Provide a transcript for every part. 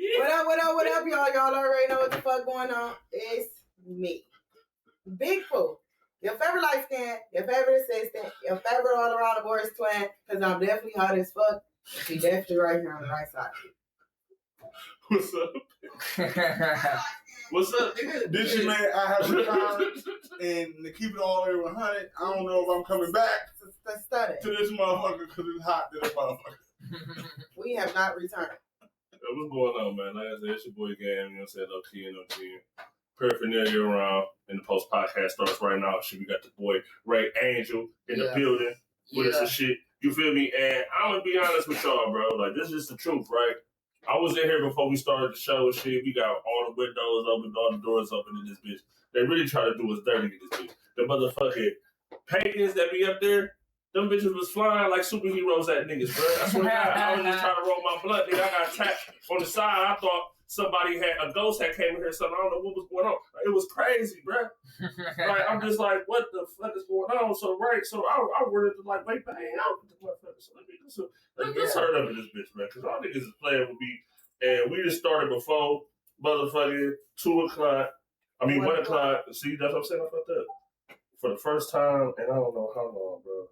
What up, y'all? Y'all already know what the fuck going on. It's me. Big Pooh. Your favorite light skin, your favorite assistant, your favorite all around the boys twin, because I'm definitely hot as fuck. She definitely right here on the right side. What's up? What's up, nigga? This shit, man, I have returned, and to keep it all the way 100, I don't know if I'm coming back to this motherfucker because it's hot to this motherfucker. We have not returned. What's going on, man? Like I said, it's your boy Gam, you know what I'm saying? No key, no G. Paraphernalia around, and the post podcast starts right now. Shit, we got the boy Ray Angel in the building with us and shit. You feel me? And I'm gonna be honest with y'all, bro. Like, this is the truth, right? I was in here before we started the show and shit. We got all the windows open, all the doors open in this bitch. They really try to do us dirty in this bitch. The motherfucking pagans that be up there, them bitches was flying like superheroes at niggas, bro. I swear to God, I was just trying to roll my blunt, nigga. I got attacked on the side. I thought a ghost had came in here or something. I don't know what was going on. Like, it was crazy, bro. Like, I'm just like, what the fuck is going on? So I wanted to like wait, hang out with the motherfucker. So let's hurry up in this bitch, man, because all niggas is playing with me, and we just started before motherfucking 1 o'clock. See, that's what I'm saying. I fucked up for the first time, and I don't know how long, bro.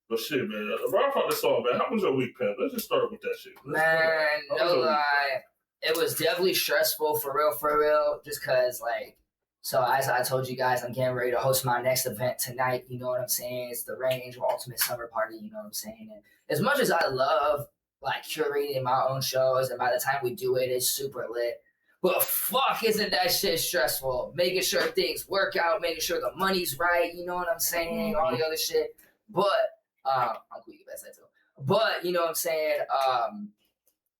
But shit, man. Bro, I found this song, man. How was your week, Pimp? Let's just start with that shit. Man, no lie. It was definitely stressful, for real, just because, like, so as I told you guys, I'm getting ready to host my next event tonight, you know what I'm saying? It's the Range Ultimate Summer Party, you know what I'm saying? And as much as I love, like, curating my own shows, and by the time we do it, it's super lit, but fuck, isn't that shit stressful? Making sure things work out, making sure the money's right, you know what I'm saying? All the other shit. But, I'm cool, you guys say so. But, you know what I'm saying?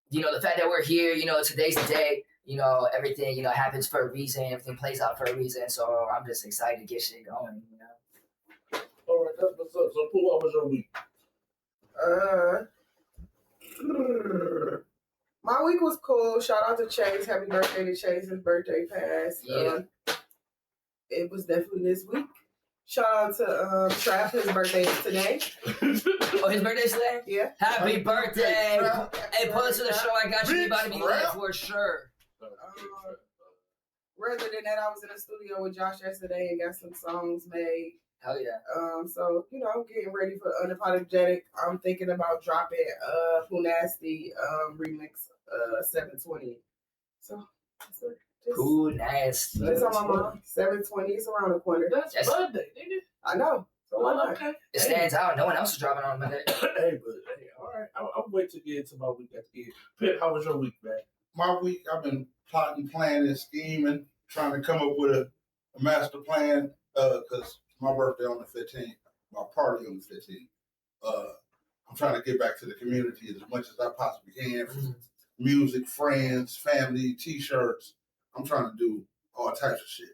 You know, the fact that we're here, you know, today's the day, you know, everything, you know, happens for a reason, everything plays out for a reason, so I'm just excited to get shit going, you know. All right, that's what's up. So, Pooh, how was your week? My week was cool. Shout out to Chase. Happy birthday to Chase. His birthday passed. Yeah. It was definitely this week. Shout out to Trap. His birthday is today. Oh, his birthday's today? Yeah. Happy birthday! Hey, pull us to the show. I got you. You about to be late for sure. Rather than that, I was in the studio with Josh yesterday and got some songs made. Hell yeah. So, you know, I'm getting ready for Unapologetic. I'm thinking about dropping Who Nasty remix 720. So, that's it. Who Nasty. It's on my mind. 720. It's around the corner. That's Monday, nigga. I know. So why not? Okay. It stands out. No one else is dropping on Monday. Hey, all right. I'll wait to get into my week at the end. Pip, how was your week, man? My week, I've been plotting, planning, scheming, trying to come up with a master plan, because my birthday on the 15th, my party on the 15th. I'm trying to get back to the community as much as I possibly can. Music, friends, family, T-shirts. I'm trying to do all types of shit.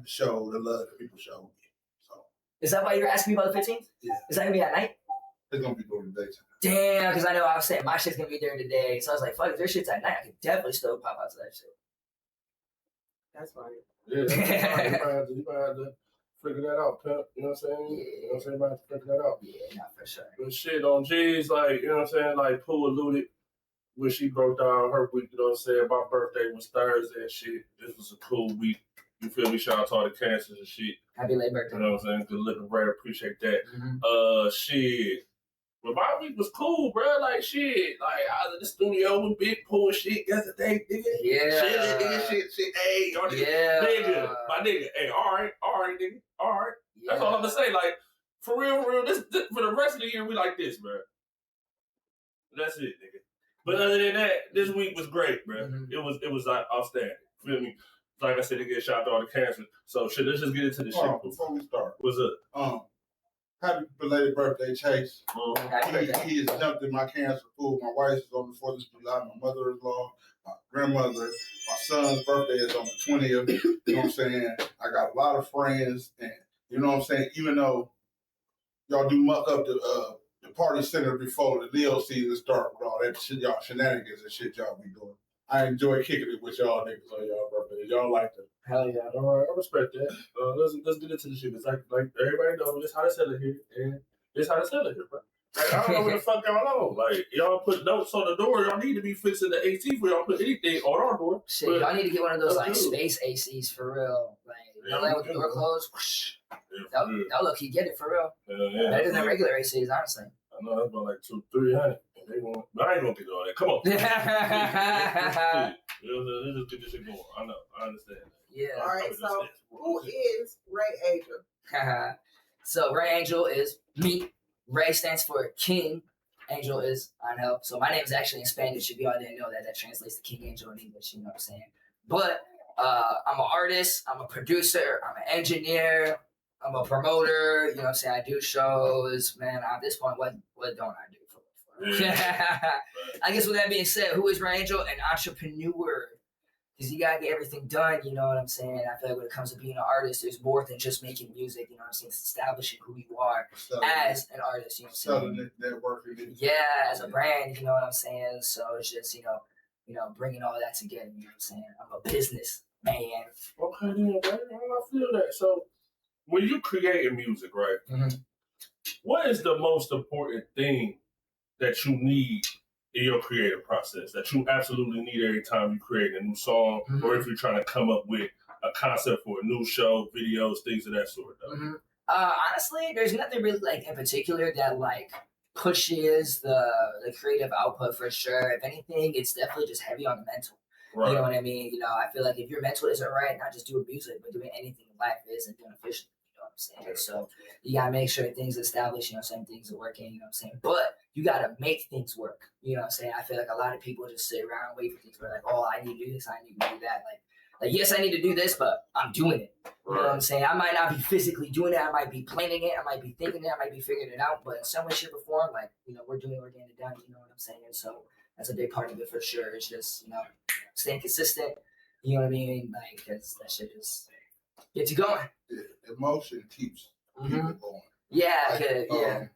Show the love that people show me. So, is that why you're asking me about the 15th? Yeah. Is that going to be at night? It's going to be during the daytime. Damn, because I know I was saying my shit's going to be during the day. So I was like, fuck, if their shit's at night, I could definitely still pop out to that shit. That's fine. Yeah, that's fine. You might have to figure that out, Pimp. You know what I'm saying? Yeah. You know what I'm saying? You might have to figure that out. Yeah, not for sure. But shit on G's, like, you know what I'm saying? Like, Pooh alluded when she broke down her week, you know what I'm saying? My birthday was Thursday and shit. This was a cool week. You feel me? Shout out to all the cancers and shit. Happy late birthday. You know what I'm saying? Good looking, Ray. Appreciate that. Shit. But my week was cool, bro. Like, shit. Like, I was in the studio with Big Pooh and shit yesterday, nigga. Yeah. Shit. Hey, y'all nigga. Yeah. Nigga. My nigga. Hey, all right, nigga. All right. Yeah. That's all I'm gonna say. Like, for real, this for the rest of the year, we like this, bro. That's it, nigga. But other than that, this week was great, bro. It was like outstanding. Feel me? Like I said, again, shout out to all the cancer. So shit, let's just get into the shit. Before we start, what's up? Happy belated birthday, Chase. Happy birthday. He has jumped in my cancer pool. My wife is on the 4th of July. My mother-in-law, my grandmother, my son's birthday is on the 20th. You know what I'm saying? I got a lot of friends, and you know what I'm saying. Even though y'all do muck up the party center before the Leo season start with all that shit, y'all shenanigans and shit y'all be doing. I enjoy kicking it with y'all niggas on y'all birthdays. Y'all like that. Hell yeah. All right, I respect that. Let's get into the shit. It's like everybody knows, it's how to sell it here. And it's how to sell it here, bro. Like, I don't know what the fuck y'all on. Like, y'all put notes on the door. Y'all need to be fixing the AC before y'all put anything on our door. Shit, y'all need to get one of those like space ACs for real. Like, you know that with the door closed. Y'all look, you get it for real. Better than regular ACs, honestly. I know that's about like $200-300. But I ain't gonna get all that. Come on. Let's just get this shit going. I know. I understand. Yeah. All right. So, who is Ray Angel? So, Ray Angel is me. Ray stands for King. Angel is Angel. So, my name is actually in Spanish. If y'all didn't know that, that translates to King Angel in English. You know what I'm saying? But I'm an artist. I'm a producer. I'm an engineer. I'm a promoter. You know what I'm saying? I do shows. Man, at this point, what don't I do? I guess with that being said, who is Ray Angel? An entrepreneur. Because you gotta get everything done, you know what I'm saying? I feel like when it comes to being an artist, there's more than just making music, you know what I'm saying? It's establishing who you are as an artist, you know what I'm saying? Networking. Yeah, as a brand, you know what I'm saying? So it's just, you know, bringing all that together, you know what I'm saying? I'm a business man. Okay, then, I feel that. So when you create music, right? Mm-hmm. What is the most important thing that you need in your creative process, that you absolutely need every time you create a new song, or if you're trying to come up with a concept for a new show, videos, things of that sort? Honestly, there's nothing really like in particular that like pushes the creative output for sure. If anything, it's definitely just heavy on the mental. Right. You know what I mean? You know, I feel like if your mental isn't right, not just doing music, but doing anything in life isn't beneficial. I'm saying? So you gotta make sure things are established, you know what I'm saying, things are working, you know what I'm saying? But you gotta make things work. You know what I'm saying? I feel like a lot of people just sit around and wait for things to be like, oh, I need to do this, I need to do that. Like yes, I need to do this, but I'm doing it. You know what I'm saying? I might not be physically doing it, I might be planning it, I might be thinking it, I might be figuring it out, but in some way, shape, or form, like, you know, we're doing it, we're getting it done, you know what I'm saying? So that's a big part of it for sure. It's just, you know, staying consistent, you know what I mean? Like, because that shit just gets you going. Emotion keeps people going. Yeah, like,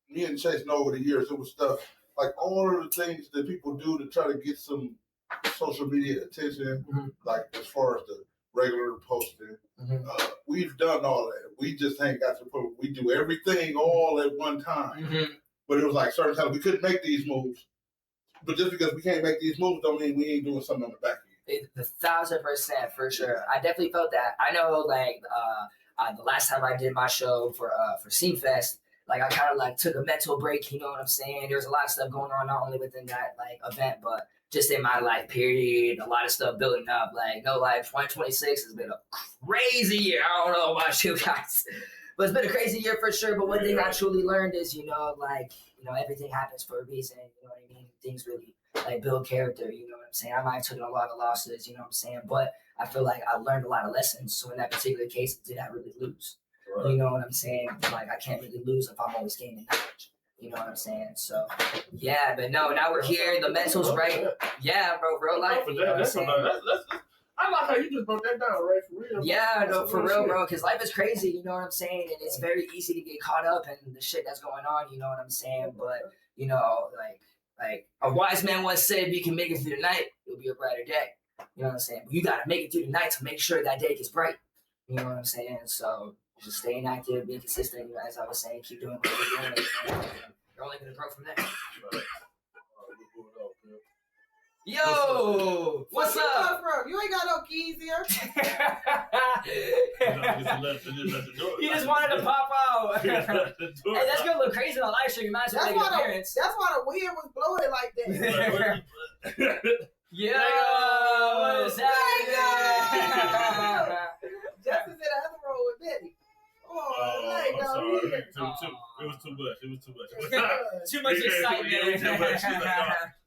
me and Chase know over the years, it was stuff like all of the things that people do to try to get some social media attention, like as far as the regular posting. We've done all that. We just ain't got to put. We do everything all at one time. But it was like certain times we couldn't make these moves. But just because we can't make these moves don't mean we ain't doing something on the back end. 1,000% for sure. I definitely felt that. I know, like the last time I did my show for Scene Fest, like I kind of like took a mental break. You know what I'm saying? There's a lot of stuff going on, not only within that like event, but just in my life period. A lot of stuff building up. Like 2026 has been a crazy year. I don't know about you guys, but it's been a crazy year for sure. But one thing I truly learned is, everything happens for a reason. You know what I mean? Things really like build character. You know what I'm saying? I might have taken a lot of losses. You know what I'm saying? But I feel like I learned a lot of lessons. So in that particular case, did I really lose? Right. You know what I'm saying? Like I can't really lose if I'm always gaining knowledge. You know what I'm saying? So yeah, but no, now we're here. The mental's right. Yeah, bro, real life. You know what I'm saying? I like how you just broke that down, right? For real. Yeah, no, for real, bro. Because life is crazy. You know what I'm saying? And it's very easy to get caught up in the shit that's going on. You know what I'm saying? But like a wise man once said, if you can make it through the night, it'll be a brighter day. You know what I'm saying? But you got to make it through the night to make sure that day gets bright. You know what I'm saying? So just staying active, being consistent, you know, as I was saying, keep doing what you're doing. You're only going to grow from there. Yo, what's up? Bro? You ain't got no keys here. He just wanted to pop out. Hey, that's gonna look crazy on a live stream. You might as well make an appearance. That's why the wind was blowing like that. Yo, what's happening? Justin's in the other row with Betty. I'm sorry. It was too much. Too much excitement.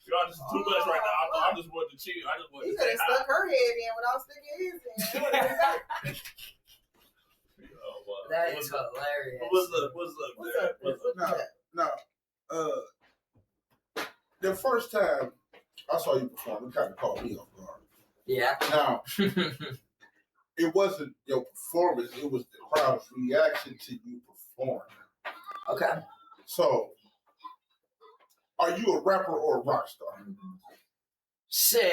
Y'all just too much right now. I just want to cheat. He could have stuck her head in without sticking his in. That is hilarious. What's up? Now, the first time I saw you perform, it kind of caught me off guard. Yeah. Now, it wasn't your performance, it was the crowd's reaction to you performing. Okay. So, are you a rapper or a rock star? Shit,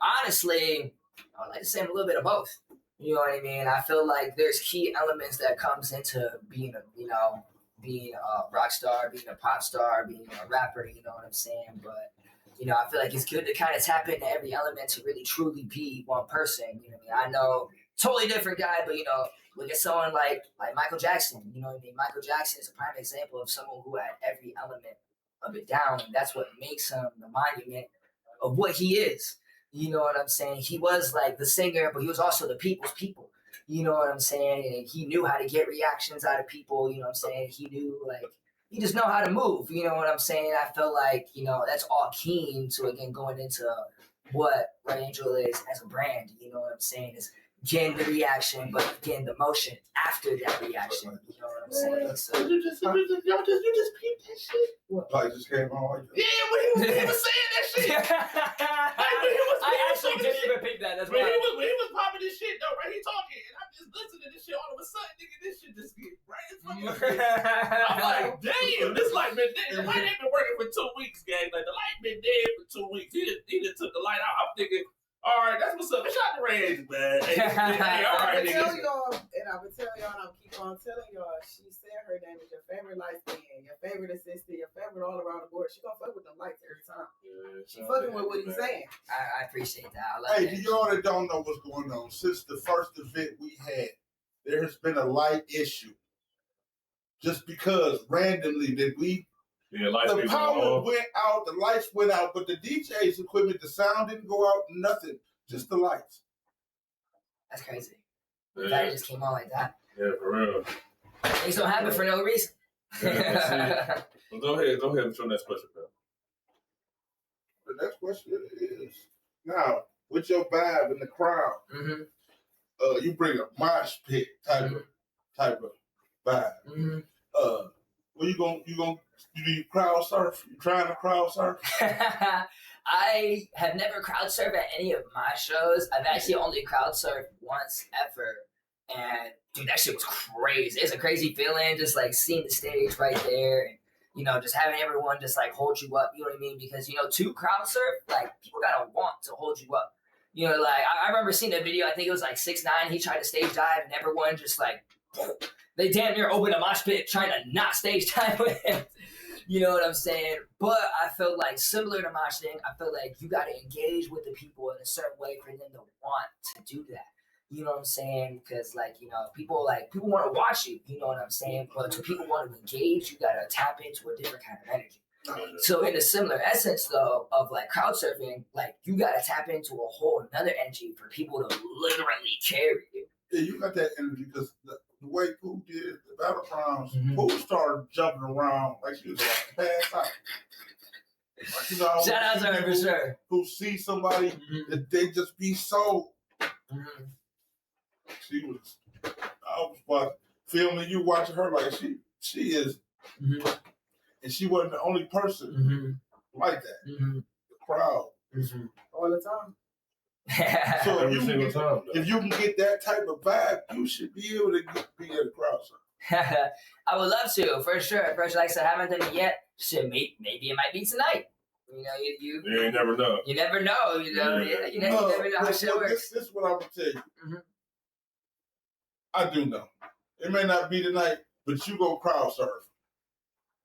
honestly, I would like to say I'm a little bit of both. You know what I mean? I feel like there's key elements that comes into being a being a rock star, being a pop star, being a rapper, you know what I'm saying? But, I feel like it's good to kind of tap into every element to really truly be one person. You know what I mean? I know, totally different guy, but, look at someone like Michael Jackson. You know what I mean? Michael Jackson is a prime example of someone who had every element of it down. And that's what makes him the monument of what he is. You know what I'm saying? He was like the singer, but he was also the people's people. You know what I'm saying? And he knew how to get reactions out of people. You know what I'm saying? He knew, he just know how to move. You know what I'm saying? I feel like, that's all keen to, again, going into what Red Angel is as a brand. You know what I'm saying? Is getting the reaction, but getting the motion after that reaction. You know what I'm saying? So, you just peeped that shit. What? Like just came on. Yeah, when he was saying that shit. I actually didn't even peep that. That's when why. he was popping this shit though, right? He talking, and I'm just listening to this shit. All of a sudden, nigga, this shit just get right as fucking. I'm like, damn, this light been dead. The light ain't been working for 2 weeks, gang. Like the light been dead for 2 weeks. He just took the light out. I'm thinking, all right, that's what's up. It's out the range, man. Hey, all right, I tell nigga. y'all, and I would tell y'all, and I'll keep on telling y'all. She said her name is your favorite light skin, your favorite assistant, your favorite all around the board. She gonna fuck with them lights every time. She fucking with what he's saying. I appreciate that. I love Hey, that. to y'all that don't know what's going on, since the first event we had, there has been a light issue. Just because randomly did we. Yeah, lights The be power on. went out, the lights went out, but the DJ's equipment, the sound didn't go out, nothing, just the lights. That's crazy. Yeah. That just came on like that. Yeah, for real. Things don't happen for no reason. Yeah, well, go ahead with your next question, pal. The next question is, now, with your vibe in the crowd, Mm-hmm. You bring a mosh pit type of vibe. Mm-hmm. Well, do you crowd surf? You trying to crowd surf? I have never crowd surfed at any of my shows. I've actually only crowd surfed once ever. And dude, that shit was crazy. It's a crazy feeling, just like seeing the stage right there and just having everyone just like hold you up, you know what I mean? Because to crowd surf, like people gotta want to hold you up. I remember seeing a video, I think it was like 6ix9ine, he tried to stage dive and everyone just like they damn near opened a mosh pit trying to not stage dive with him. You know what I'm saying? But I feel like similar to moshing, I feel like you gotta engage with the people in a certain way for them to want to do that. You know what I'm saying? Because people want to watch you. You know what I'm saying? But to people want to engage, you gotta tap into a different kind of energy. So in a similar essence, though, of like crowd surfing, like you gotta tap into a whole another energy for people to literally carry you. Yeah, you got that energy because the way Pooh did the Battlegrounds, Pooh started jumping around like she was like passed out. Like, Shout out to her for sure. Who see somebody that they just be so. She was. I was watching, filming you, watching her like she is, and she wasn't the only person like that. The crowd All the time. So Every single time. if you can get that type of vibe, you should be able to be at a crowd surf. I would love to, for sure. Like I said, I haven't done it yet. Shit, maybe it might be tonight. You never know. You never know. You never know how shit works. This is what I'm gonna tell you. I do know. It may not be tonight, but you go crowd surf.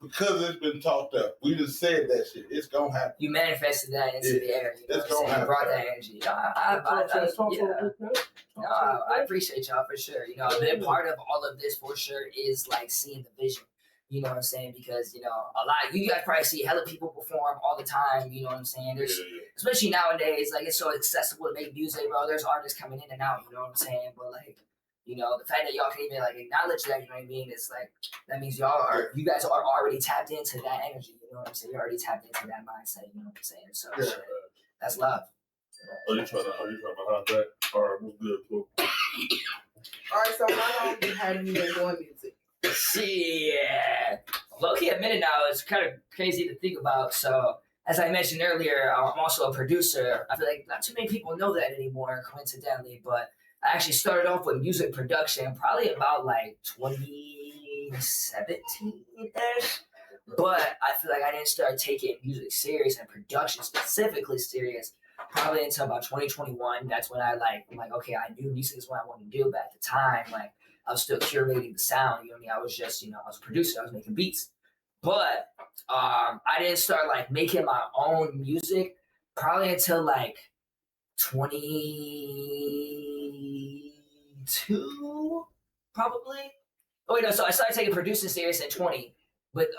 Because it's been talked up. We just said that shit. It's gonna happen. You manifested that into the air. You know It's what I'm gonna saying? You brought happen. that energy. I appreciate y'all for sure. A big part of all of this for sure is like seeing the vision. You know what I'm saying? Because, a lot, you guys probably see hella people perform all the time. You know what I'm saying? There's, especially nowadays, like it's so accessible to make music, bro. There's artists coming in and out, you know what I'm saying? But like, the fact that y'all can even like acknowledge that, you know what I mean? It's like, that means you guys are already tapped into that energy. You know what I'm saying? You're already tapped into that mindset. You know what I'm saying? So shit, that's love. Are you trying to behind that? All right, what's good, Pooh? All right, so how long have you been doing music? Yeah. Low-key a minute now. It's kind of crazy to think about. So, as I mentioned earlier, I'm also a producer. I feel like not too many people know that anymore, coincidentally, but I actually started off with music production probably about like 2017-ish. But I feel like I didn't start taking music serious and production specifically serious probably until about 2021. That's when I'm like, okay, I knew music is what I wanted to do. But at the time, like, I was still curating the sound. You know what I mean? I was just, I was a producer. I was making beats. But I didn't start, like, making my own music probably until, like, 22, probably. Oh, wait, no. So I started taking producing serious in 20. But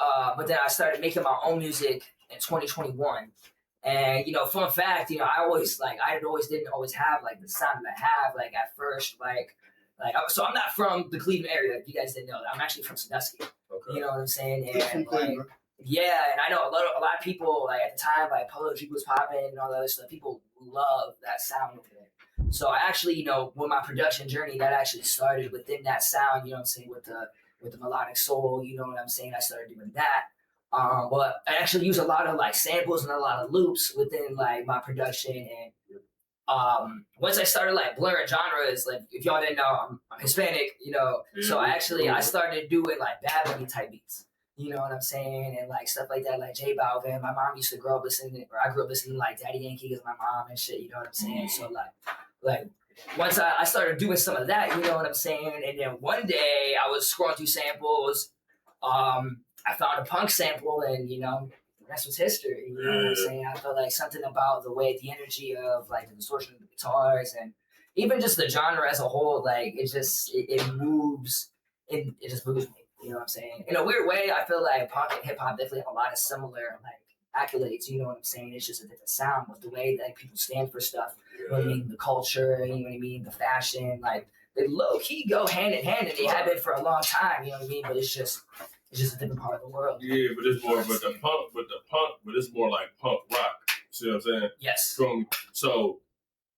then I started making my own music in 2021. And, fun fact, I didn't always have, like, the sound that I have, like, at first, so I'm not from the Cleveland area. If you guys didn't know that. I'm actually from Sandusky. Okay. You know what I'm saying? And, like, yeah, and I know a lot of people, like, at the time, like, Polo G was popping and all that other stuff. People love that sound over there. So I actually, with my production journey, that actually started within that sound, with the melodic soul, you know what I'm saying? I started doing that. But I actually use a lot of, like, samples and a lot of loops within, like, my production. And once I started, like, blurring genres, like, if y'all didn't know, I'm Hispanic, so I started doing, like, Bad Bunny type beats. You know what I'm saying? And, like, stuff like that, like J Balvin. My mom used to I grew up listening to, like, Daddy Yankee because my mom and shit, you know what I'm saying? So, like once I started doing some of that, you know what I'm saying? And then one day I was scrolling through samples. I found a punk sample, and, that's what's history. You know what I'm saying? I felt like something about the energy of, like, the distortion of the guitars and even just the genre as a whole, like, it moves, it just moves me. You know what I'm saying? In a weird way, I feel like punk and hip hop definitely have a lot of similar, like, accolades. You know what I'm saying? It's just a different sound with the way that people stand for stuff. You know what I mean? The culture, you know what I mean? The fashion, like, they low key go hand in hand, and they have been for a long time. You know what I mean? But it's just a different part of the world. Yeah, but it's more, but it's more like punk rock. See what I'm saying? Yes. So,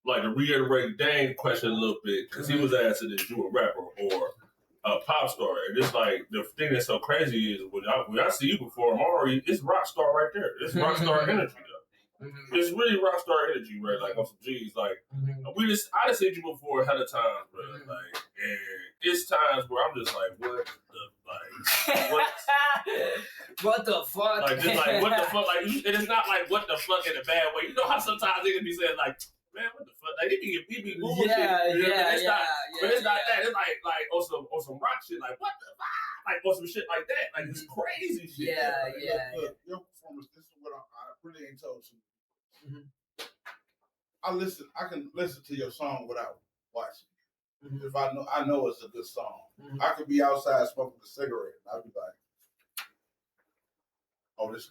like, to reiterate Dane's question a little bit, because he was asking if you a rapper or a pop star, and it's like the thing that's so crazy is when I see you perform, Maury, it's rock star right there. It's rock star energy though. Mm-hmm. It's really rock star energy, right? Like on some G's, like I just seen you before ahead of time, bro. Mm-hmm. Like, and it's times where I'm just like, what the fuck? Like, just like, what the fuck? Like, and it's not like what the fuck in a bad way. You know how sometimes they can be saying like, man, what the fuck? Like, he be moving shit. But it's not that. It's like on some rock shit. Like, what the fuck? Like, on some shit like that. Like, it's crazy shit. Look, your performance. This is what I really ain't told you. Mm-hmm. I can listen to your song without watching. Mm-hmm. If I know it's a good song. Mm-hmm. I could be outside smoking a cigarette and I'd be like, oh, this is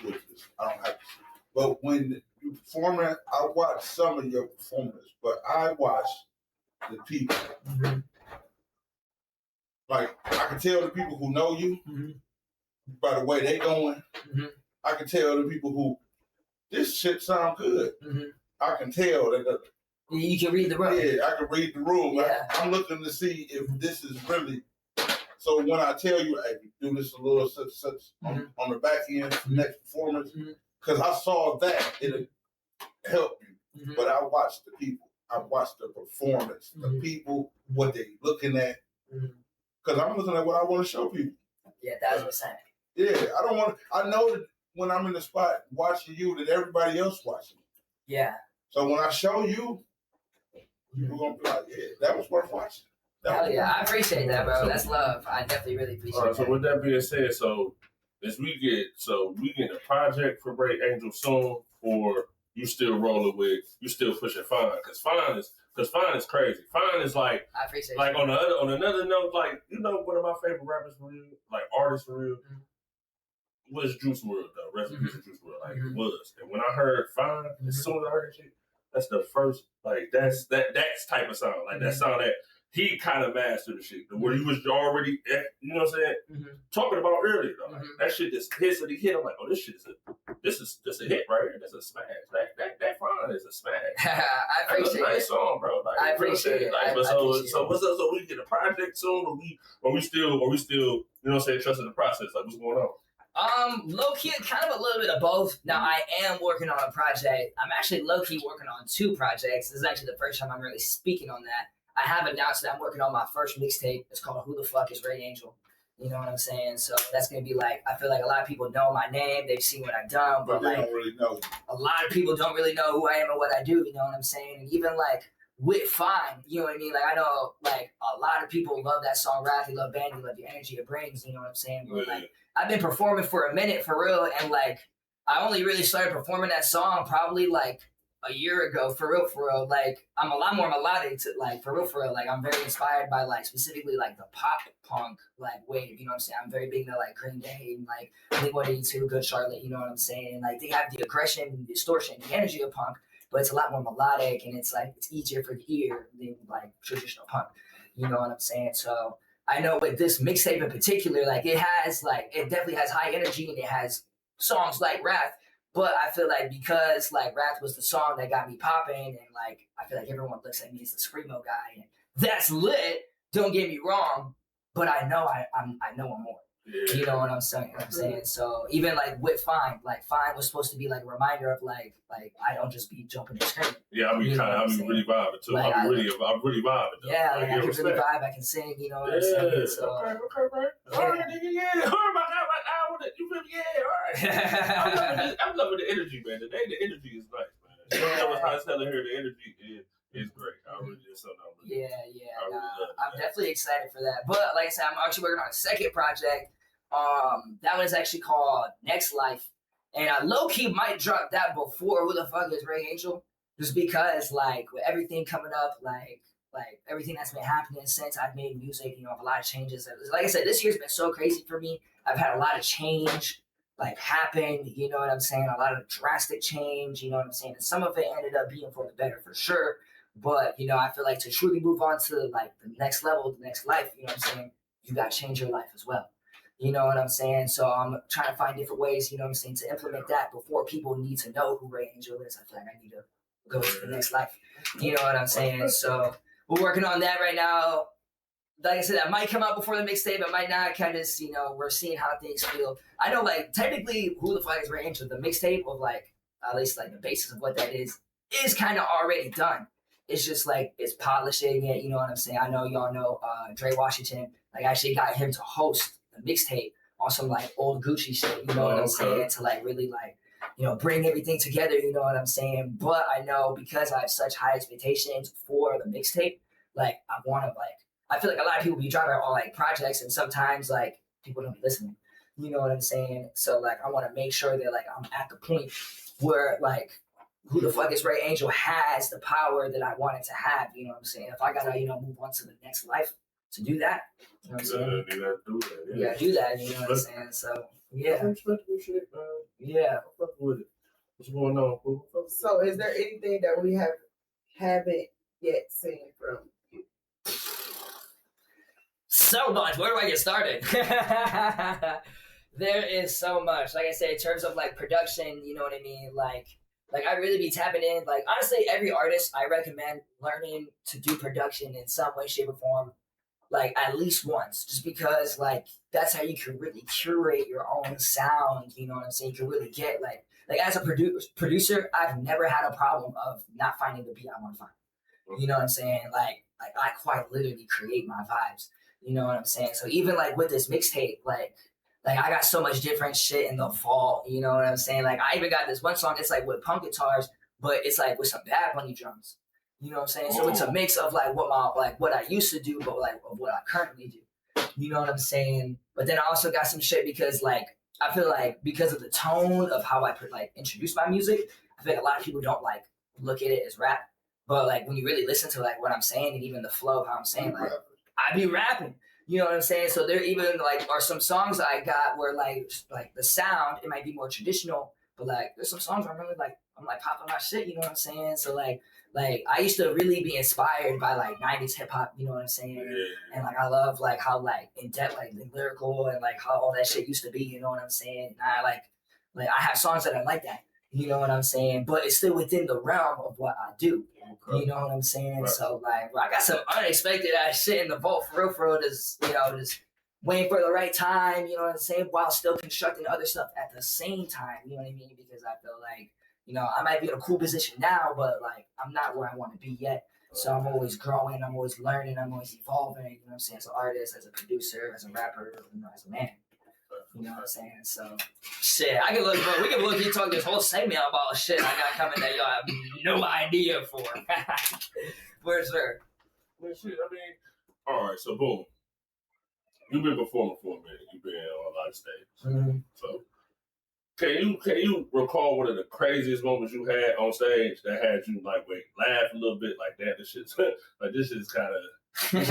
good. I don't have to see. But when you performing, I watch some of your performance, but I watch the people. Mm-hmm. Like, I can tell the people who know you by the way they going. Mm-hmm. I can tell the people who, this shit sound good. Mm-hmm. I can tell that. You can read the room. Yeah, I can read the room. Yeah. I'm looking to see if this is really. So when I tell you, hey, do this a little such on the back end for next performance, because I saw that it'll help you. Mm-hmm. But I watched the people. I watched the performance, the people, what they looking at. Because I'm looking at what I want to show people. Yeah, 1,000%. Yeah, I know that when I'm in the spot watching you, that everybody else watching. Yeah. So when I show you, you're going to be like, yeah, that was worth watching. Hell yeah, I appreciate that, bro. That's love. I definitely really appreciate that. So with that being said, we get a project for Break Angel soon, or you still rolling with, you still pushing Fine, because Fine is crazy. Fine is like, I appreciate like on another note, like, one of my favorite rappers for real, like artists for real, was Juice WRLD though. Rest in peace to Juice WRLD, like it was. And when I heard Fine, as soon as I heard that shit, that's the first, like, that's type of sound, like that sound that he kind of mastered the shit, where he was already, you know what I'm saying, talking about earlier though. Like, that shit just hits and he hit. I'm like, oh, this is just a hit right here. That's a smash. That Fine is a smash. I appreciate it. Nice song, bro. Like, I appreciate it. Like, so what's up? So we get a project soon, or we still, you know what I'm saying, trusting the process? Like, what's going on? Low key, kind of a little bit of both. Now, I am working on a project. I'm actually low key working on 2 projects. This is actually the first time I'm really speaking on that. I have announced that I'm working on my first mixtape. It's called Who the Fuck is Ray Angel? You know what I'm saying? So that's gonna be like, I feel like a lot of people know my name, they've seen what I've done, but they like don't really know. a lot of people don't really know who I am and what I do. You know what I'm saying? And even like with Fine, you know what I mean? Like I know like a lot of people love that song Wrath, they love Band, they love the energy it brings. You know what I'm saying? But like I've been performing for a minute for real, and like I only really started performing that song probably like a year ago, for real. Like I'm a lot more melodic to like for real. Like I'm very inspired by like specifically like the pop punk like wave. You know what I'm saying? I'm very big into like Green Day and like Blink-182, Good Charlotte. You know what I'm saying? Like they have the aggression, the distortion, the energy of punk, but it's a lot more melodic and it's like it's easier for the ear than like traditional punk. You know what I'm saying? So I know with this mixtape in particular, like it definitely has high energy and it has songs like Wrath. But I feel like because like Wrath was the song that got me popping, and like I feel like everyone looks at me as the screamo guy, and that's lit. Don't get me wrong, but I know I know I'm more. Yeah. You know what I'm saying? So even like with Fine was supposed to be like a reminder of like I don't just be jumping and screaming. Yeah, I mean, really vibing too. Like, I'm really vibing. Though. Yeah, like, I can really vibe. I can sing. You know what I'm saying? So, okay. All right, nigga, yeah. All right, you feel me? Yeah, all right. I'm loving the energy, man. Today the energy is nice, man. Yeah. It was hot as hell in here. The energy is great. I really just something. I'm definitely excited for that. But like I said, I'm actually working on a second project. That one is actually called Next Life, and I low key might drop that before Who the Fuck Is Ray Angel, just because like with everything coming up, like everything that's been happening since I've made music, you know, a lot of changes. Like I said, this year's been so crazy for me. I've had a lot of change like happen, you know what I'm saying? A lot of drastic change, you know what I'm saying? And some of it ended up being for the better for sure. But, you know, I feel like to truly move on to like the next level, the next life, you know what I'm saying? You got to change your life as well. You know what I'm saying? So I'm trying to find different ways, you know what I'm saying, to implement that before people need to know who Ray Angel is. I feel like I need to go to the next life. You know what I'm saying? So we're working on that right now. Like I said, that might come out before the mixtape. It might not. Kind of, you know, we're seeing how things feel. I know, like, technically, Who the Fuck Is Ray Angel, the mixtape of, like, at least, like, the basis of what that is kind of already done. It's just, like, it's polishing it. You know what I'm saying? I know y'all know Dre Washington. Like, I actually got him to host the mixtape on some, like, old Gucci shit. You know what I'm saying? To, like, really, like, you know, bring everything together. You know what I'm saying? But I know because I have such high expectations for the mixtape, like, I want to, like, I feel like a lot of people be dropping all like projects, and sometimes like people don't be listening. You know what I'm saying? So like I want to make sure that like I'm at the point where like Who the Fuck Is Ray Angel has the power that I want it to have. You know what I'm saying? If I gotta move on to the next life to do that, you know what I'm saying? Do that. Yeah, do that. You know what I'm saying? So yeah, shit, man. Yeah. I'm fucking with it. What's going on, boo? So is there anything that we haven't yet seen from? So much. Where do I get started? There is so much. Like I said, in terms of like production, you know what I mean? Like I really be tapping in. Like honestly, every artist I recommend learning to do production in some way, shape, or form, like at least once, just because like that's how you can really curate your own sound. You know what I'm saying? You can really get like as a producer, I've never had a problem of not finding the beat I want to find. You know what I'm saying? Like I quite literally create my vibes. You know what I'm saying? So even like with this mixtape, like I got so much different shit in the vault. You know what I'm saying? Like I even got this one song. It's like with punk guitars, but it's like with some Bad Bunny drums. You know what I'm saying? So it's a mix of like what I used to do, but like of what I currently do. You know what I'm saying? But then I also got some shit because like I feel like because of the tone of how I like introduce my music, I feel like a lot of people don't like look at it as rap. But like when you really listen to like what I'm saying and even the flow of how I'm saying, like I be rapping. You know what I'm saying? So there even like are some songs I got where like the sound, it might be more traditional, but like there's some songs where I'm really like I'm like popping my shit, you know what I'm saying? So like I used to really be inspired by like 90s hip hop, you know what I'm saying? And like I love like how like in depth like the lyrical and like how all that shit used to be, you know what I'm saying? And I like I have songs that are like that. You know what I'm saying? But it's still within the realm of what I do. Okay. You know what I'm saying? Right. So, like, I got some unexpected ass shit in the vault for real, just waiting for the right time, you know what I'm saying? While still constructing other stuff at the same time, you know what I mean? Because I feel like, I might be in a cool position now, but, like, I'm not where I want to be yet. So I'm always growing, I'm always learning, I'm always evolving, you know what I'm saying? As an artist, as a producer, as a rapper, as a man. You know what I'm saying? So, shit, I can look, bro. We can look and talk this whole segment about shit I got coming that y'all have no idea for. For sure. Well, shit, I mean, all right, so boom. You've been performing for a minute. You've been on a lot of stages. Mm-hmm. So, can you recall one of the craziest moments you had on stage that had you laugh a little bit like that? This shit's kind of. This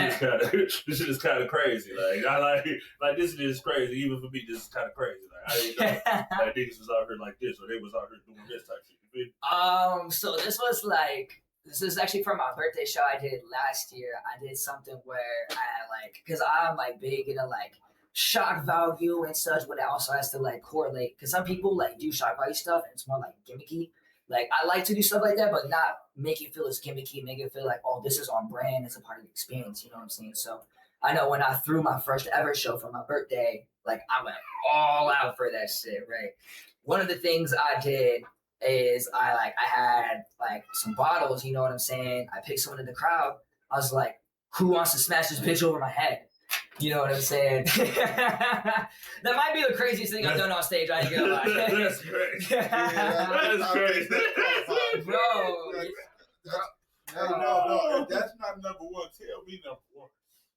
shit is kind of crazy. Like I like this is crazy. Even for me, this is kind of crazy. Like I didn't know like niggas was out here like this, or they was out here doing this type shit. You feel? So this is actually for my birthday show I did last year. I did something where because I'm like big into like shock value and such, but it also has to like correlate. Because some people like do shock value stuff and it's more like gimmicky. Like, I like to do stuff like that, but not make it feel as gimmicky, make it feel like, oh, this is on brand, it's a part of the experience, you know what I'm saying? So, I know when I threw my first ever show for my birthday, like, I went all out for that shit, right? One of the things I did is I had, like, some bottles, you know what I'm saying? I picked someone in the crowd. I was like, who wants to smash this bitch over my head? You know what I'm saying? That might be the craziest thing I've done on stage. I ain't gonna lie. That's crazy. That's crazy. Bro. No, if that's not number one, tell me number one.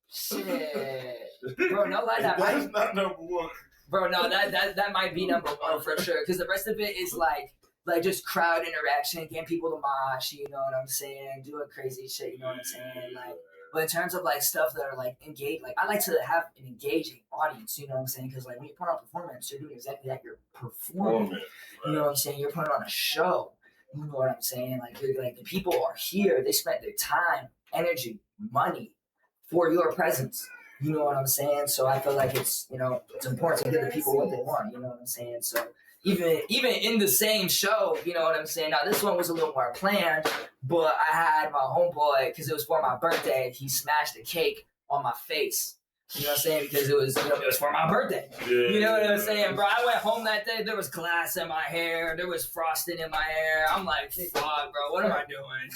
Shit. Bro, no lie. That's not number one. Bro, no, that might be number one for sure. Because the rest of it is like just crowd interaction, getting people to mosh, you know what I'm saying? Doing crazy shit, you know what I'm saying? Like, but in terms of like stuff that are like engaged, like I like to have an engaging audience, you know what I'm saying? Because like when you put on a performance, you're doing exactly that. You're performing. You know what I'm saying? You're putting on a show. You know what I'm saying? Like you're like the people are here. They spent their time, energy, money for your presence. You know what I'm saying? So I feel like it's it's important to give the people what they want. You know what I'm saying? So even in the same show, you know what I'm saying? Now, this one was a little more planned, but I had my homeboy, because it was for my birthday, he smashed a cake on my face. You know what I'm saying? Because it was for my birthday. You know what I'm saying, bro? I went home that day, there was glass in my hair, there was frosting in my hair. I'm like, fuck, bro, what am I doing?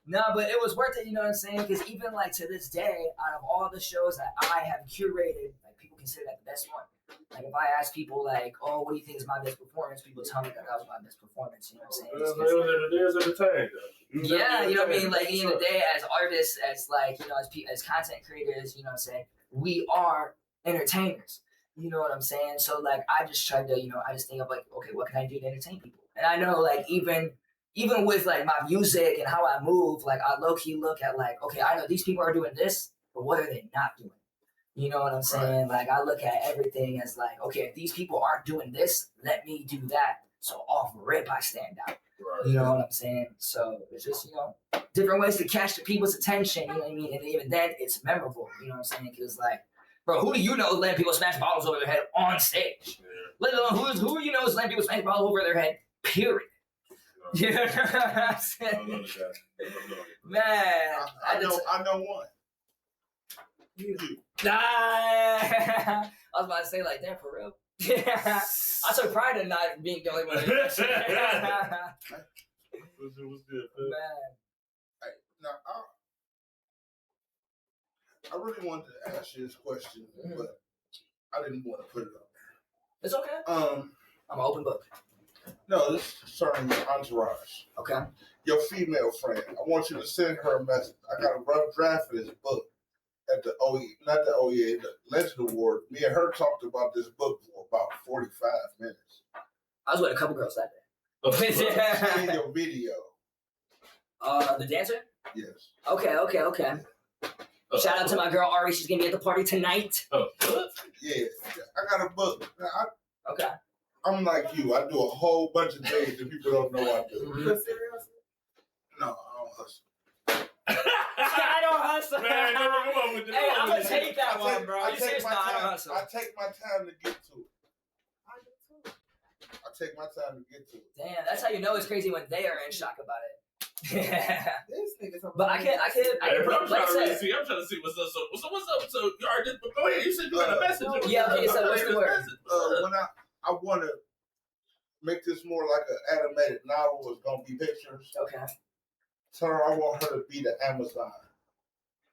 No, but it was worth it, you know what I'm saying? Because even like to this day, out of all the shows that I have curated, like people consider that the best one. Like if I ask people like, oh, what do you think is my best performance? People tell me that was my best performance. You know what I'm saying? It was entertaining. Yeah, you know what I mean? Like at the end of the day, as artists, as like, as content creators, you know what I'm saying? We are entertainers. You know what I'm saying? So like I just try to, I just think of like, okay, what can I do to entertain people? And I know like even with like my music and how I move, like I low-key look at like, okay, I know these people are doing this, but what are they not doing? You know what I'm saying? Right. Like I look at everything as like, okay, if these people aren't doing this, let me do that. So off rip, I stand out. Right. You know what I'm saying? So it's just, different ways to catch the people's attention. You know what I mean? And even then, it's memorable. You know what I'm saying? Because like, bro, who do you know is letting people smash bottles over their head on stage? Yeah. Let alone who you know is letting people smash bottles over their head, period. You know what I'm saying? Man. I know one. You. Nah. I was about to say like that for real. Yeah. I took pride in not being the only one. What's good, man? Hey, now I really wanted to ask you this question, but I didn't want to put it up there. It's okay. I'm an open book. No, this is concerning your entourage. Okay. Your female friend. I want you to send her a message. I got a rough draft of this book. At the the Legend Award, me and her talked about this book for about 45 minutes. I was with a couple girls that day. Seen your video. The dancer? Yes. Okay. Shout out to my girl Ari. She's gonna be at the party tonight. Yeah, I got a book. Okay. I'm like you. I do a whole bunch of things that people don't know I do. You serious? No, I don't hustle. I don't hustle. Man, come on with the hey, I'm gonna take that one, bro. I take my time to get to it. I take my time to get to it. Damn, that's how you know it's crazy when they are in shock about it. Yeah. This nigga's but I can I'm trying to see what's up. So what's up? So you already go ahead. You said you got a message. Yeah, okay, so what's the word? When I want to make this more like an animated novel, it's gonna be pictures. Okay. tell her I want her to be the Amazon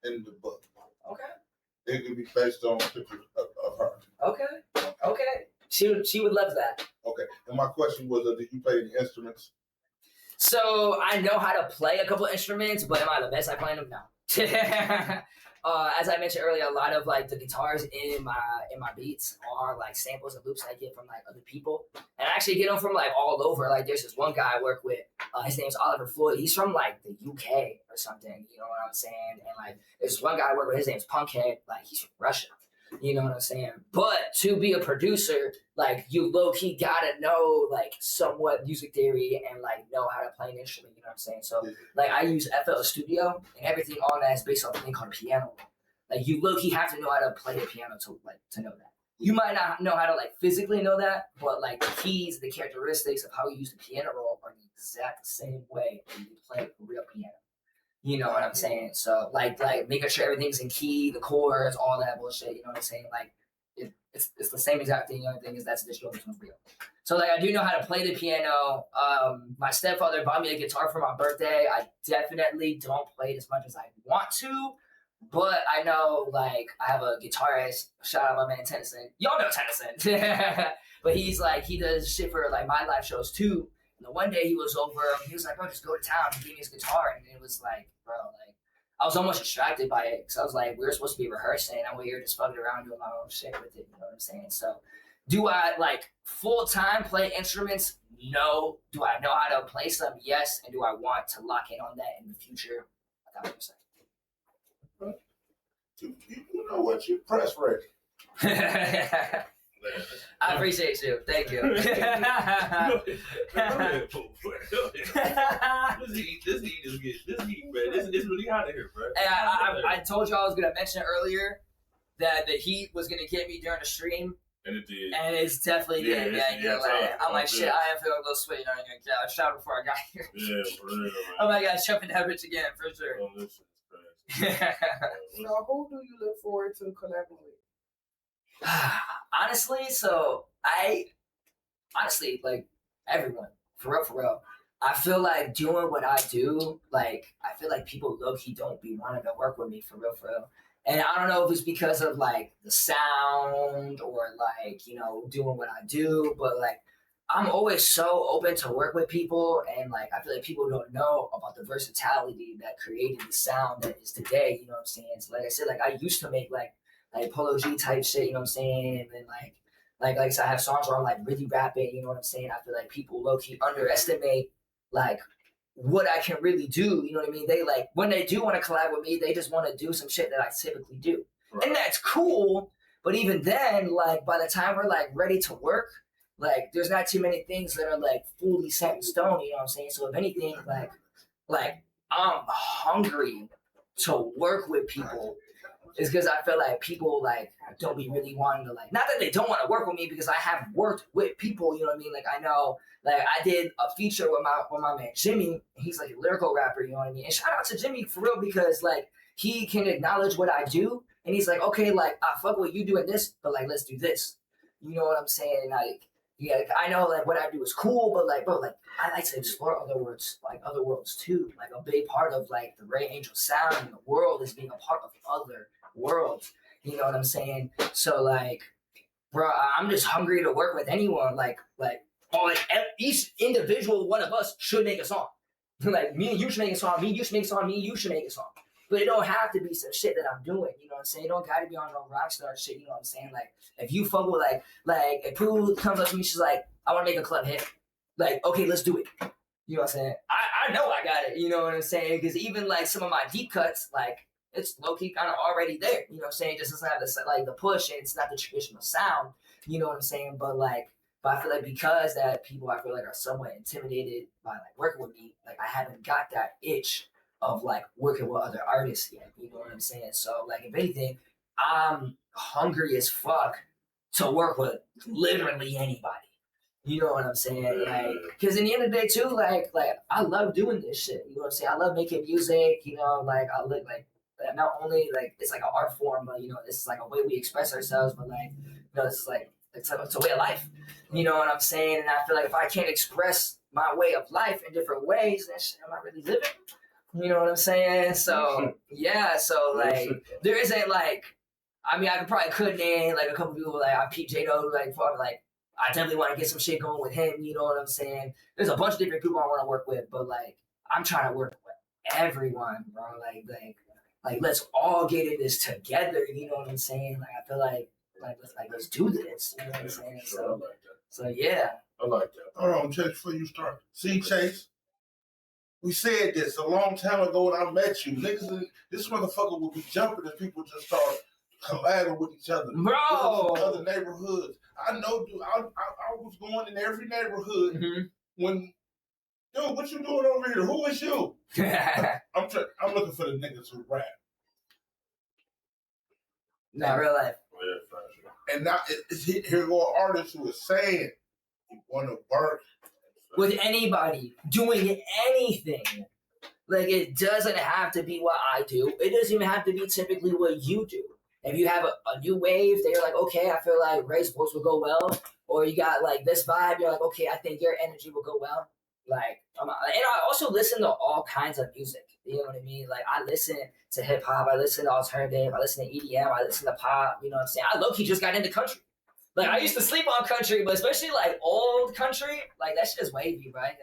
in the book. Okay. It could be based on pictures of her. Okay. She would love that. Okay. And my question was, did you play any instruments? So I know how to play a couple instruments, but am I the best at playing them? No. As I mentioned earlier, a lot of like the guitars in my beats are like samples and loops I get from like other people, and I actually get them from like all over. Like there's this one guy I work with. His name's Oliver Floyd. He's from like the UK or something. You know what I'm saying? And like there's one guy I work with. His name's Punkhead. Like he's from Russia. You know what I'm saying? But to be a producer, like you low key gotta know like somewhat music theory and like know how to play an instrument. You know what I'm saying? So like I use FL Studio and everything on that is based on a thing called piano. Like you low key have to know how to play the piano to know that. You might not know how to like physically know that, but like the keys, the characteristics of how you use the piano roll are the exact same way that you play a real piano. You know what I'm saying? So like making sure everything's in key, the chords, all that bullshit. You know what I'm saying? Like it's the same exact thing. The only thing is that's digital between real. So like I do know how to play the piano. My stepfather bought me a guitar for my birthday. I definitely don't play it as much as I want to, but I know like I have a guitarist. Shout out my man Tennyson. Y'all know Tennyson. But he's like he does shit for like my live shows too. And the one day he was over, he was like, bro, just go to town and give me his guitar. And it was like, bro, like, I was almost distracted by it. Because I was like, we were supposed to be rehearsing. I'm here just fucking around doing my own shit with it. You know what I'm saying? So, do I, like, full-time play instruments? No. Do I know how to play some? Yes. And do I want to lock in on that in the future? 1,000%. You know what? You press ready. I appreciate you. Thank you. This heat, man. This really hot in here, bro. Hey, I told you I was gonna mention earlier that the heat was gonna get me during the stream. And it did. And it's definitely did. Yeah. I'm like, shit, I am feeling a little sweaty. I ain't gonna I shot before I got here. Yeah, for real, man. Oh my God, jumping that bitch again, for sure. Oh, this shit's crazy. So who do you look forward to collaborating with? Honestly, like everyone, for real. I feel like doing what I do, like I feel like people low-key don't be wanting to work with me for real. And I don't know if it's because of like the sound or like, you know, doing what I do, but like I'm always so open to work with people, and like I feel like people don't know about the versatility that created the sound that is today, you know what I'm saying? So like I said, like I used to make like Polo G type shit, you know what I'm saying? And then like I said, I have songs where I'm like really rapping, you know what I'm saying? I feel like people low-key underestimate like what I can really do, you know what I mean? They like when they do want to collab with me, they just want to do some shit that I typically do. Right. And that's cool, but even then, like by the time we're like ready to work, like there's not too many things that are like fully set in stone, you know what I'm saying? So if anything, like I'm hungry to work with people. Is because I feel like people like don't be really wanting to like, not that they don't want to work with me, because I have worked with people, you know what I mean? Like I know, like I did a feature with my man Jimmy. He's like a lyrical rapper, you know what I mean? And shout out to Jimmy for real, because like he can acknowledge what I do, and he's like, okay, like I fuck with you doing this, but like let's do this. You know what I'm saying? Like yeah, I know like what I do is cool, but like bro, like I like to explore other worlds too. Like a big part of like the Ray Angel sound in the world is being a part of other worlds. You know what I'm saying? So like, bro, I'm just hungry to work with anyone. Like each individual one of us should make a song. Like me and you should make a song. Me, you should make a song. Me, you should make a song. But it don't have to be some shit that I'm doing. You know what I'm saying? It don't gotta be on no rockstar shit. You know what I'm saying? Like if you fuck with like if Pooh comes up to me, she's like, I want to make a club hit. Like okay, let's do it. You know what I'm saying? I know I got it. You know what I'm saying? Because even like some of my deep cuts, like it's low-key kind of already there. You know what I'm saying? It just doesn't have the push, and it's not the traditional sound. You know what I'm saying? But I feel like because that people I feel like are somewhat intimidated by like working with me, like I haven't got that itch of like working with other artists yet. You know what I'm saying? So like if anything, I'm hungry as fuck to work with literally anybody. You know what I'm saying? Like, because in the end of the day too, like I love doing this shit. You know what I'm saying? I love making music. You know, like I look like not only like it's like an art form, but you know, it's like a way we express ourselves. But like, you know, it's like it's a way of life. You know what I'm saying? And I feel like if I can't express my way of life in different ways, then shit, I'm not really living. You know what I'm saying? So yeah, so like there isn't like, I mean, I could name like a couple people like I Pete J-Do, like I definitely want to get some shit going with him. You know what I'm saying? There's a bunch of different people I want to work with, but like I'm trying to work with everyone, bro. Like let's all get in this together. You know what I'm saying? Like I feel like let's do this. You know what I'm saying? Sure, So yeah. I like that. Hold on, Chase, before you start. See, Chase, we said this a long time ago when I met you. Niggas, this motherfucker will be jumping if people just start collabing with each other. Bro! Other neighborhoods. I know, dude, I was going in every neighborhood when, dude, what you doing over here? Who is you? I'm looking for the niggas who rap. Not real life. And now here go an artist who is saying he want to work with anybody doing anything. Like it doesn't have to be what I do. It doesn't even have to be typically what you do. If you have a new wave that you're like, okay, I feel like Ray's voice will go well, or you got like this vibe, you're like, okay, I think your energy will go well. Like, and I also listen to all kinds of music. You know what I mean? Like, I listen to hip hop, I listen to alternative, I listen to EDM, I listen to pop. You know what I'm saying? I low-key just got into country. Like, I used to sleep on country, but especially like old country, like that shit is wavy, bro. And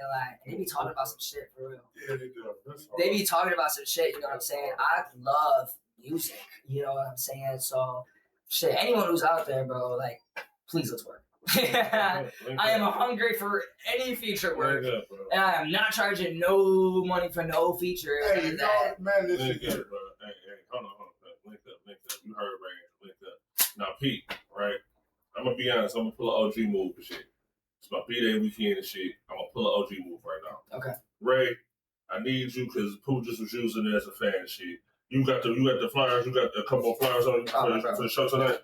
they be talking about some shit for real. Yeah, they do. They be talking about some shit. You know what I'm saying? I love music. You know what I'm saying? So, shit. Anyone who's out there, bro, like, please let's work. I am hungry for any feature work, and I am not charging no money for no feature. Hey, no, man, this Link is up, bro. Hey, hold on. Link up. You heard Ray. Link up. Now, Pete, right? I'm gonna be honest. I'm gonna pull an OG move and shit. It's my B-Day weekend and shit. I'm gonna pull an OG move right now. Okay. Ray, I need you because Pooh just was using it as a fan and shit. You got the flyers. You got a couple of flyers on for the show tonight.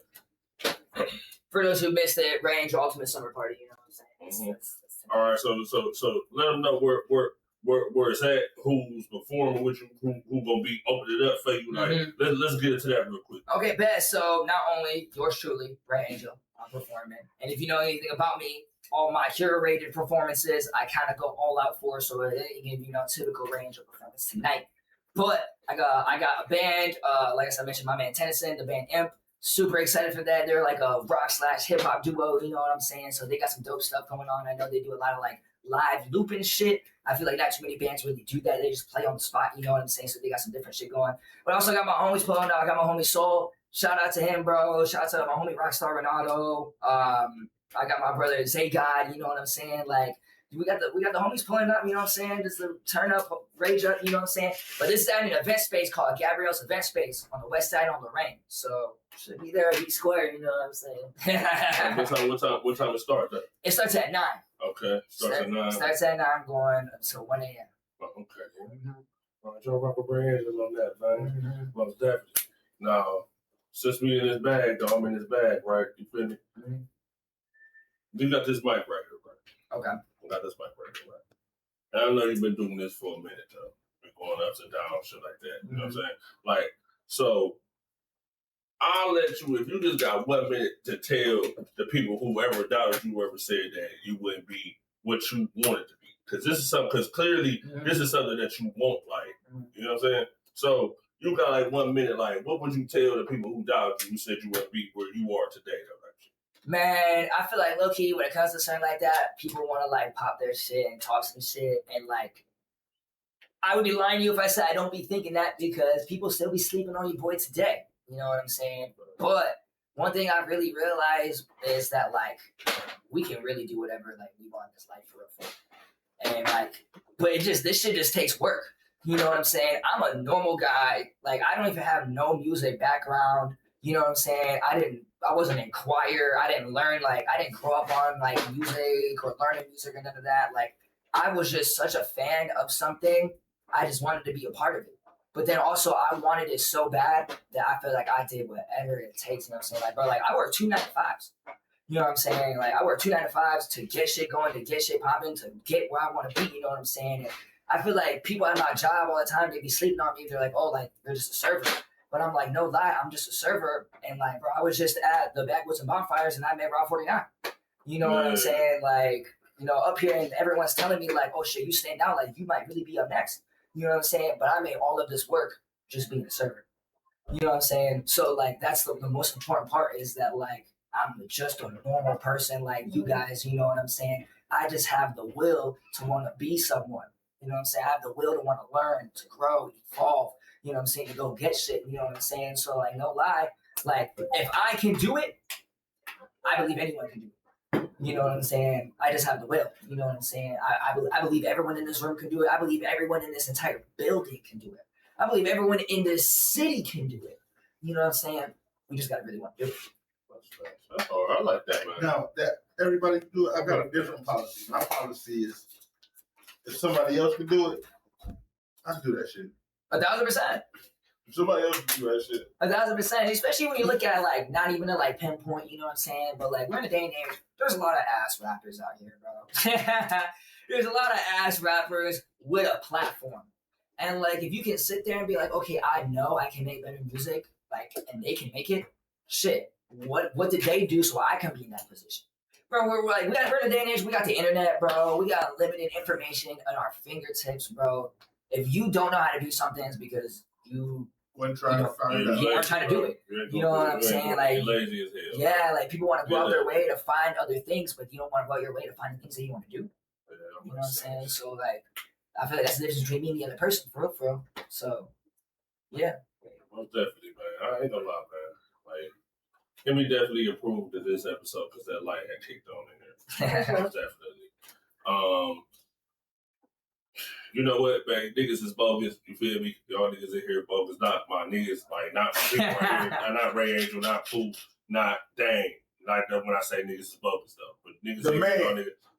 For those who missed it, Range Ultimate Summer Party. You know what I'm saying? That's all right. So let them know where it's at. Who's performing with you? Who gonna be opening it up for you? Like let's get into that real quick. Okay, bet. So not only yours truly, Ray Angel, I'm performing, and if you know anything about me, all my curated performances, I kind of go all out for. So it ain't gonna be typical Ray Angel performance tonight. But I got a band. Like I mentioned, my man Tennyson, the band Imp. Super excited for that. They're like a rock/hip-hop duo, you know what I'm saying? So they got some dope stuff going on. I know they do a lot of like live looping shit. I feel like not too many bands really do that. They just play on the spot, you know what I'm saying? So they got some different shit going. But I also got my homies pulling out. I got my homie Soul. Shout out to him, bro. Shout out to my homie Rockstar Renato. I got my brother Zay God, you know what I'm saying? Like, we got the homies pulling up, you know what I'm saying? Just to turn up, rage up, you know what I'm saying? But this is at an event space called Gabriel's Event Space on the west side on Lorraine. So should be there at B Square, you know what I'm saying? what time it start though? It starts at 9. Okay. Starts at 9 going until 1 a.m. Okay. All right, y'all rubber bands on that, man. Most definitely. Now, since we in this bag, though, I'm in this bag, right? You feel me? You got this mic right here, right? Okay. Got this mic right here, right? And I know you've been doing this for a minute, though. Been going ups and downs, shit like that. You know what I'm saying? Like, so I'll let you, if you just got 1 minute to tell the people who ever doubted you ever said that you wouldn't be what you wanted to be. Because this is something, because clearly this is something that you want, like, you know what I'm saying? So you got like 1 minute, like, what would you tell the people who doubted you, who said you wouldn't be where you are today, though? Man, I feel like low-key when it comes to something like that, people want to like pop their shit and talk some shit, and like I would be lying to you if I said I don't be thinking that, because people still be sleeping on your boy today. You know what I'm saying? But one thing I really realized is that like we can really do whatever like we want in this life for real. And like, but this shit just takes work. You know what I'm saying? I'm a normal guy. Like I don't even have no music background. You know what I'm saying? I wasn't in choir. I didn't grow up on like music or learning music or none of that. Like I was just such a fan of something. I just wanted to be a part of it. But then also I wanted it so bad that I feel like I did whatever it takes. You know what I'm saying? Like, bro, like I work 2 9-to-5s. You know what I'm saying? Like I work 2 9-to-5s to get shit going, to get shit popping, to get where I want to be. You know what I'm saying? And I feel like people at my job all the time, they be sleeping on me. They're like, oh, like they're just a server. But I'm like, no lie, I'm just a server. And like, bro, I was just at the Backwoods and Bonfires and I met Rob 49. You know what I'm saying? Like, you know, up here and everyone's telling me like, oh shit, you stand out. Like, you might really be up next. You know what I'm saying? But I made all of this work just being a server. You know what I'm saying? So like that's the most important part is that like I'm just a normal person like you guys, you know what I'm saying? I just have the will to want to be someone. You know what I'm saying? I have the will to want to learn, to grow, evolve, you know what I'm saying, to go get shit, you know what I'm saying? So like no lie, like if I can do it, I believe anyone can do it. You know what I'm saying? I just have the will. You know what I'm saying? I believe everyone in this room can do it. I believe everyone in this entire building can do it. I believe everyone in this city can do it. You know what I'm saying? We just gotta really want to do it. That's all right. I like that, man. Now that everybody can do it, I got a different policy. My policy is if somebody else can do it, I can do that shit. 1,000%. If somebody else can do that shit. 1,000%. Especially when you look at like not even to like pinpoint, you know what I'm saying? But like we're in a day and age, there's a lot of ass rappers out here, bro. There's a lot of ass rappers with a platform. And like if you can sit there and be like, okay, I know I can make better music, like, and they can make it, shit. What did they do so I can be in that position? Bro, we're in a day and age, we got the internet, bro. We got limited information at our fingertips, bro. If you don't know how to do something, it's because you When trying to find out. you aren't trying to do it. You know what I'm saying? Like you're lazy as hell. Yeah, like people want to go out their way to find other things, but you don't want to go out your way to find the things that you want to do. Yeah, you know what I'm saying? So like I feel like that's the difference between me and the other person, for real. So yeah. Most definitely, man. I ain't gonna lie, man. Like, Kimmy definitely improved in this episode because that light had kicked on in there. Most definitely. You know what, man? Niggas is bogus. You feel me? Y'all niggas in here bogus. Not my niggas. Like, not not Ray Angel, not Pooh, not Dang. Like that when I say niggas is bogus, though. But niggas The here, man.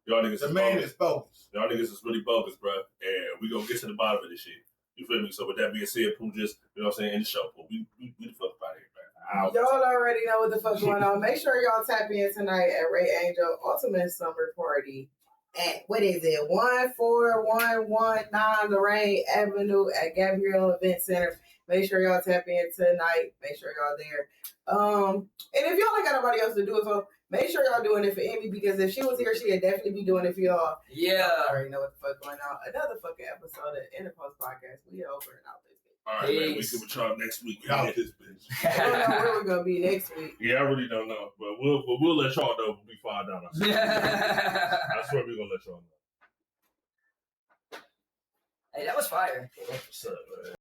y'all niggas The is man bogus. is bogus. Y'all niggas is really bogus, bro. And we gonna get to the bottom of this shit. You feel me? So with that being said, Pooh just, you know what I'm saying, in the show. But we the fuck out of here, man. Y'all already know what the fuck going on. Make sure y'all tap in tonight at Ray Angel Ultimate Summer Party at, what is it, 14119 Lorraine Avenue at Gabrielle Event Center. Make sure y'all tap in tonight. Make sure y'all there. And if y'all ain't got nobody else to do it for, make sure y'all doing it for Emmy, because if she was here, she'd definitely be doing it for y'all. Yeah. Y'all already know what the fuck going on. Another fucking episode of NdAPost Podcast. We over and out this bitch. All right, man. We get with y'all next week. We out this bitch. I don't know where we're gonna be next week. Yeah, I really don't know, but we'll let y'all know when we find out. I swear we're gonna let y'all know. Hey, that was fire. What's up, man?